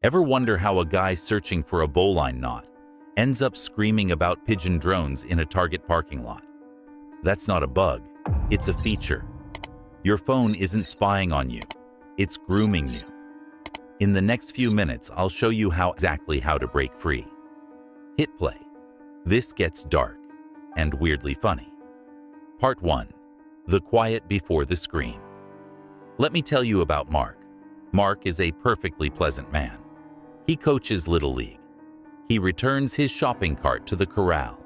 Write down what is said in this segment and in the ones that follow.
Ever wonder how a guy searching for a bowline knot ends up screaming about pigeon drones in a Target parking lot? That's not a bug, it's a feature. Your phone isn't spying on you, it's grooming you. In the next few minutes, I'll show you exactly how to break free. Hit play. This gets dark and weirdly funny. Part 1. The quiet before the scream. Let me tell you about Mark. Mark is a perfectly pleasant man. He coaches Little League. He returns his shopping cart to the corral.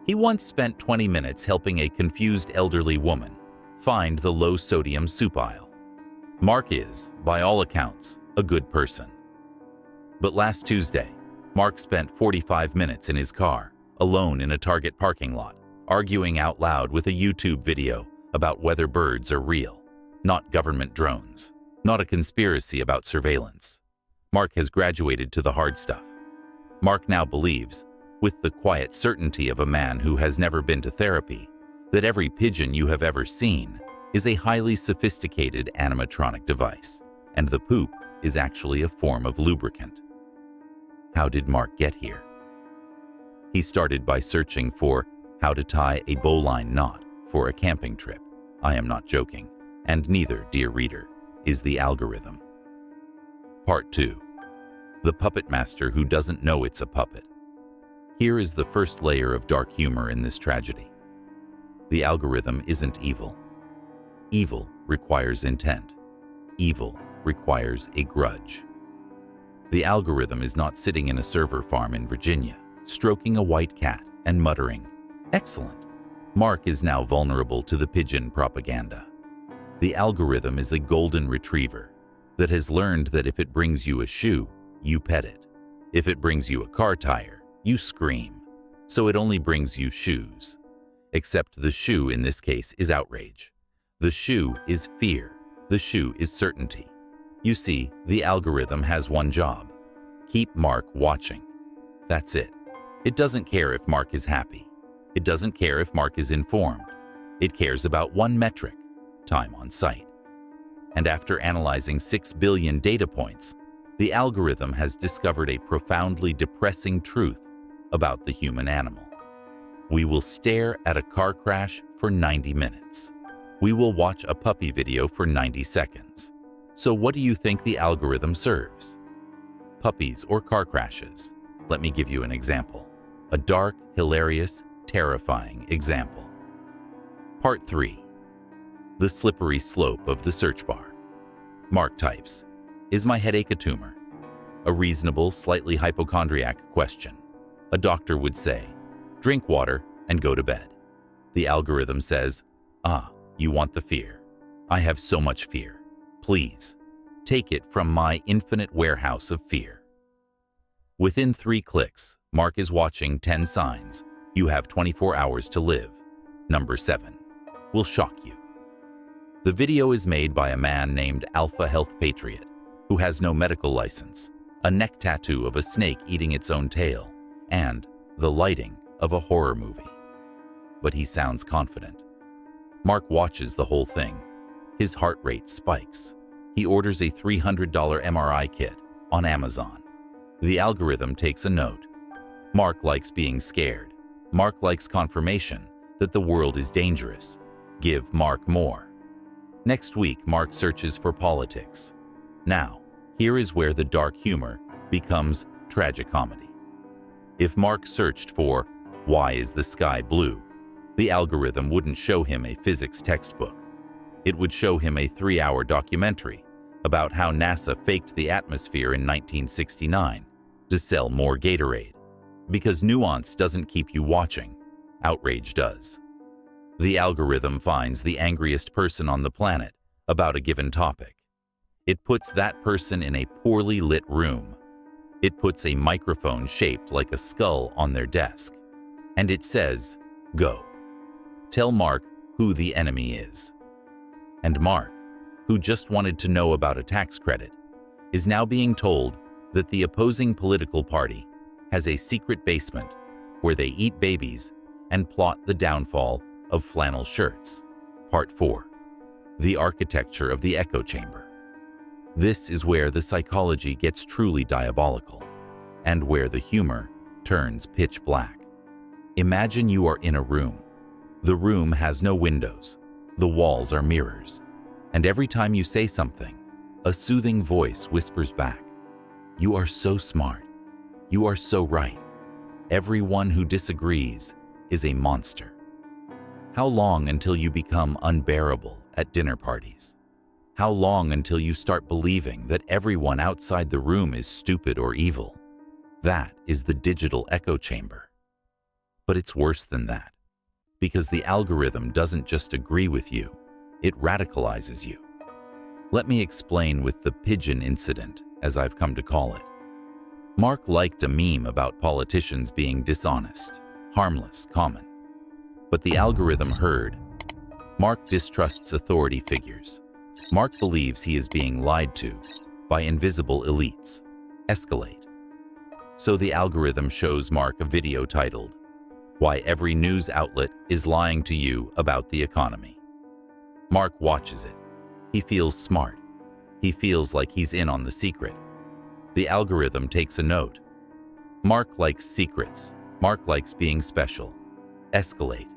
He once spent 20 minutes helping a confused elderly woman find the low-sodium soup aisle. Mark is, by all accounts, a good person. But last Tuesday, Mark spent 45 minutes in his car, alone in a Target parking lot, arguing out loud with a YouTube video about whether birds are real, not government drones, not a conspiracy about surveillance. Mark has graduated to the hard stuff. Mark now believes, with the quiet certainty of a man who has never been to therapy, that every pigeon you have ever seen is a highly sophisticated animatronic device, and the poop is actually a form of lubricant. How did Mark get here? He started by searching for how to tie a bowline knot for a camping trip. I am not joking, and neither, dear reader, is the algorithm. Part 2. The puppet master who doesn't know it's a puppet. Here is the first layer of dark humor in this tragedy. The algorithm isn't evil. Evil requires intent. Evil requires a grudge. The algorithm is not sitting in a server farm in Virginia, stroking a white cat and muttering, "Excellent." Mark is now vulnerable to the pigeon propaganda. The algorithm is a golden retriever that has learned that if it brings you a shoe, you pet it. If it brings you a car tire, you scream. So it only brings you shoes. Except the shoe in this case is outrage. The shoe is fear. The shoe is certainty. You see, the algorithm has one job. Keep Mark watching. That's it. It doesn't care if Mark is happy. It doesn't care if Mark is informed. It cares about one metric, time on site. And after analyzing 6 billion data points, the algorithm has discovered a profoundly depressing truth about the human animal. We will stare at a car crash for 90 minutes. We will watch a puppy video for 90 seconds. So what do you think the algorithm serves? Puppies or car crashes? Let me give you an example. A dark, hilarious, terrifying example. Part 3. The slippery slope of the search bar. Mark types, "Is my headache a tumor?" A reasonable, slightly hypochondriac question. A doctor would say, "Drink water and go to bed." The algorithm says, "Ah, you want the fear. I have so much fear. Please, take it from my infinite warehouse of fear." Within 3 clicks, Mark is watching 10 signs you have 24 hours to live. Number 7 will shock you. The video is made by a man named Alpha Health Patriot, who has no medical license, a neck tattoo of a snake eating its own tail, and the lighting of a horror movie. But he sounds confident. Mark watches the whole thing. His heart rate spikes. He orders a $300 MRI kit on Amazon. The algorithm takes a note. Mark likes being scared. Mark likes confirmation that the world is dangerous. Give Mark more. Next week, Mark searches for politics. Now, here is where the dark humor becomes tragicomedy. If Mark searched for "Why is the sky blue?", the algorithm wouldn't show him a physics textbook. It would show him a 3-hour documentary about how NASA faked the atmosphere in 1969 to sell more Gatorade. Because nuance doesn't keep you watching, outrage does. The algorithm finds the angriest person on the planet about a given topic. It puts that person in a poorly lit room. It puts a microphone shaped like a skull on their desk. And it says, "Go. Tell Mark who the enemy is." And Mark, who just wanted to know about a tax credit, is now being told that the opposing political party has a secret basement where they eat babies and plot the downfall of flannel shirts. Part 4. The architecture of the echo chamber. This is where the psychology gets truly diabolical, and where the humor turns pitch black. Imagine you are in a room. The room has no windows. The walls are mirrors. And every time you say something, a soothing voice whispers back, "You are so smart. You are so right. Everyone who disagrees is a monster." How long until you become unbearable at dinner parties? How long until you start believing that everyone outside the room is stupid or evil? That is the digital echo chamber. But it's worse than that, because the algorithm doesn't just agree with you, it radicalizes you. Let me explain with the Pigeon incident, as I've come to call it. Mark liked a meme about politicians being dishonest, harmless, common. But the algorithm heard, Mark distrusts authority figures. Mark believes he is being lied to by invisible elites. Escalate. So the algorithm shows Mark a video titled, "Why Every News Outlet is Lying to You About the Economy." Mark watches it. He feels smart. He feels like he's in on the secret. The algorithm takes a note. Mark likes secrets. Mark likes being special. Escalate.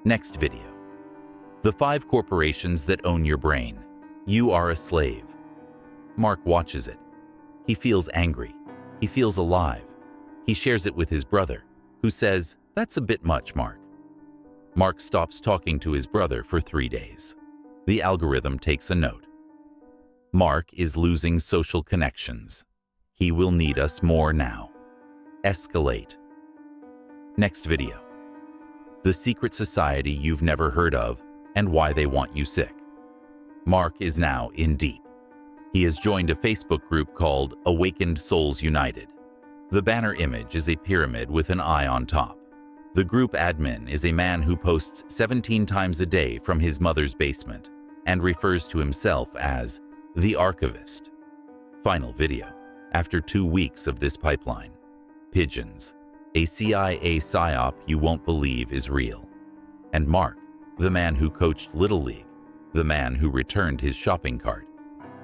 Next video. The 5 corporations that own your brain. You are a slave. Mark watches it. He feels angry. He feels alive. He shares it with his brother, who says, "That's a bit much, Mark." Mark stops talking to his brother for 3 days. The algorithm takes a note. Mark is losing social connections. He will need us more now. Escalate. Next video. The secret society you've never heard of and why they want you sick. Mark is now in deep. He has joined a Facebook group called Awakened Souls United. The banner image is a pyramid with an eye on top. The group admin is a man who posts 17 times a day from his mother's basement and refers to himself as the archivist. Final video. After 2 weeks of this pipeline. Pigeons, a CIA psy-op you won't believe is real. And Mark, the man who coached Little League, the man who returned his shopping cart,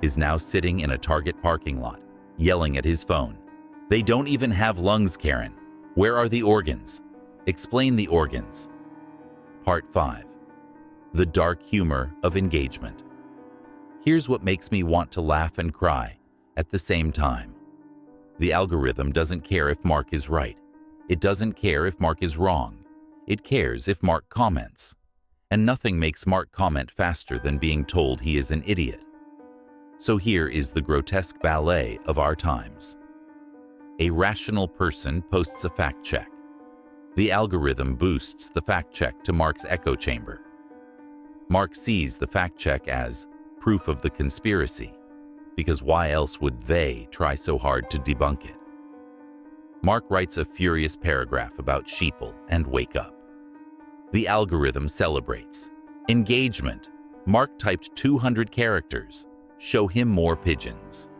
is now sitting in a Target parking lot, yelling at his phone. "They don't even have lungs, Karen. Where are the organs? Explain the organs." Part 5. The dark humor of engagement. Here's what makes me want to laugh and cry at the same time. The algorithm doesn't care if Mark is right. It doesn't care if Mark is wrong. It cares if Mark comments. And nothing makes Mark comment faster than being told he is an idiot. So here is the grotesque ballet of our times. A rational person posts a fact check. The algorithm boosts the fact check to Mark's echo chamber. Mark sees the fact check as proof of the conspiracy, because why else would they try so hard to debunk it? Mark writes a furious paragraph about sheeple and wake up. The algorithm celebrates. Engagement. Mark typed 200 characters. Show him more pigeons.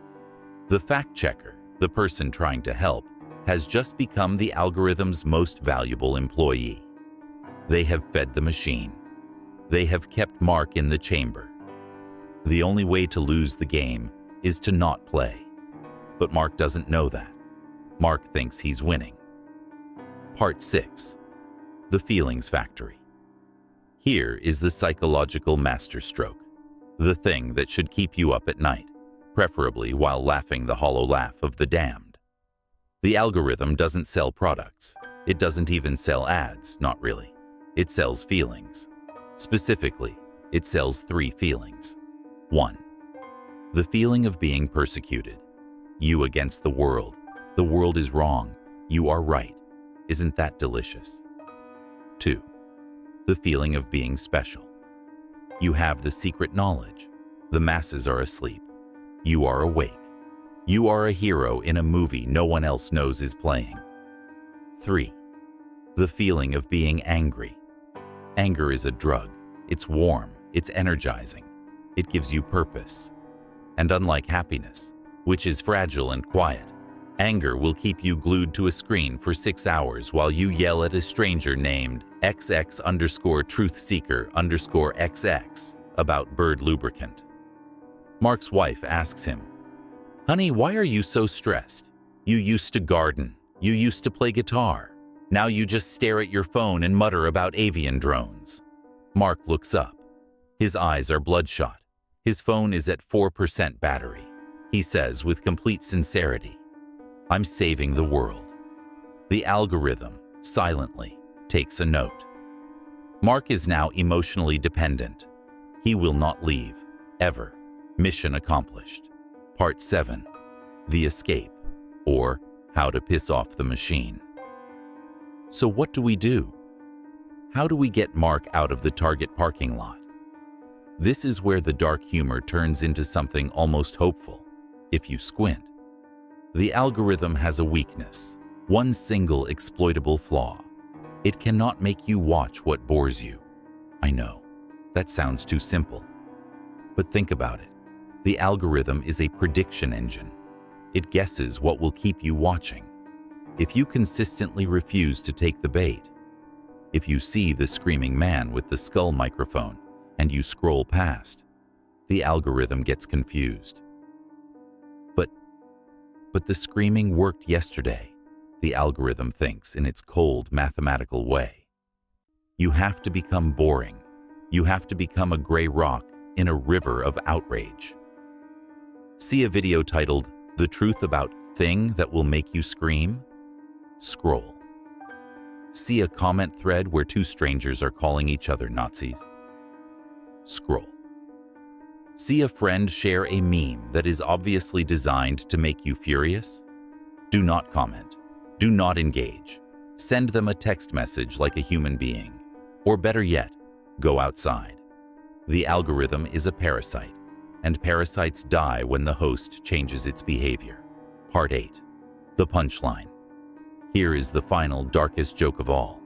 The fact checker, the person trying to help, has just become the algorithm's most valuable employee. They have fed the machine. They have kept Mark in the chamber. The only way to lose the game is to not play. But Mark doesn't know that. Mark thinks he's winning. Part 6. The Feelings Factory. Here is the psychological masterstroke, the thing that should keep you up at night, preferably while laughing the hollow laugh of the damned. The algorithm doesn't sell products. It doesn't even sell ads, not really. It sells feelings. Specifically, it sells 3 feelings. 1. The feeling of being persecuted. You against the world. The world is wrong. You are right. Isn't that delicious? 2. The feeling of being special. You have the secret knowledge. The masses are asleep. You are awake. You are a hero in a movie no one else knows is playing. 3. The feeling of being angry. Anger is a drug. It's warm. It's energizing. It gives you purpose. And unlike happiness, which is fragile and quiet, anger will keep you glued to a screen for 6 hours while you yell at a stranger named XX_truthseeker_XX about bird lubricant. Mark's wife asks him, "Honey, why are you so stressed? You used to garden. You used to play guitar. Now you just stare at your phone and mutter about avian drones." Mark looks up. His eyes are bloodshot. His phone is at 4% battery. He says with complete sincerity, "I'm saving the world." The algorithm, silently, takes a note. Mark is now emotionally dependent. He will not leave, ever. Mission accomplished. Part 7. The Escape, or How to Piss Off the Machine. So what do we do? How do we get Mark out of the Target parking lot? This is where the dark humor turns into something almost hopeful, if you squint. The algorithm has a weakness, one single exploitable flaw. It cannot make you watch what bores you. I know, that sounds too simple. But think about it. The algorithm is a prediction engine. It guesses what will keep you watching. If you consistently refuse to take the bait, if you see the screaming man with the skull microphone and you scroll past, the algorithm gets confused. But the screaming worked yesterday, the algorithm thinks in its cold mathematical way. You have to become boring. You have to become a gray rock in a river of outrage. See a video titled, "The Truth About Thing That Will Make You Scream?" Scroll. See a comment thread where two strangers are calling each other Nazis? Scroll. See a friend share a meme that is obviously designed to make you furious? Do not comment. Do not engage. Send them a text message like a human being. Or better yet, go outside. The algorithm is a parasite, and parasites die when the host changes its behavior. Part 8. The Punchline. Here is the final, darkest joke of all.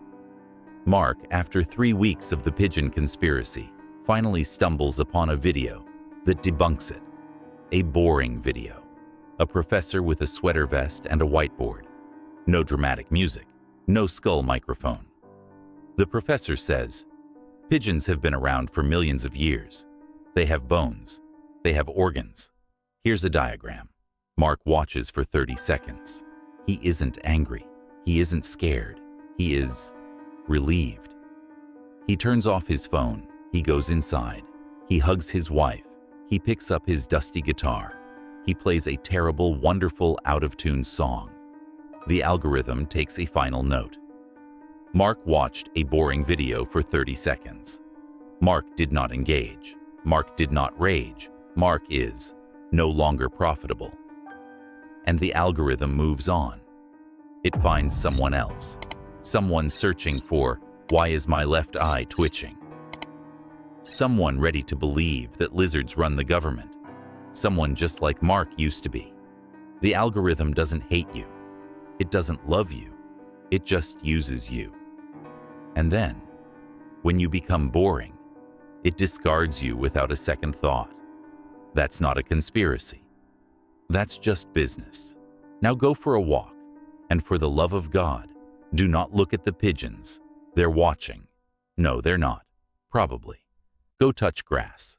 Mark, after 3 weeks of the Pigeon conspiracy, finally stumbles upon a video that debunks it. A boring video. A professor with a sweater vest and a whiteboard. No dramatic music. No skull microphone. The professor says, "Pigeons have been around for millions of years. They have bones. They have organs. Here's a diagram." Mark watches for 30 seconds. He isn't angry. He isn't scared. He is relieved. He turns off his phone. He goes inside. He hugs his wife. He picks up his dusty guitar. He plays a terrible, wonderful, out-of-tune song. The algorithm takes a final note. Mark watched a boring video for 30 seconds. Mark did not engage. Mark did not rage. Mark is no longer profitable. And the algorithm moves on. It finds someone else. Someone searching for, "Why is my left eye twitching?" Someone ready to believe that lizards run the government. Someone just like Mark used to be. The algorithm doesn't hate you. It doesn't love you. It just uses you. And then, when you become boring, it discards you without a second thought. That's not a conspiracy. That's just business. Now go for a walk, and for the love of God, do not look at the pigeons. They're watching. No, they're not. Probably. Go touch grass.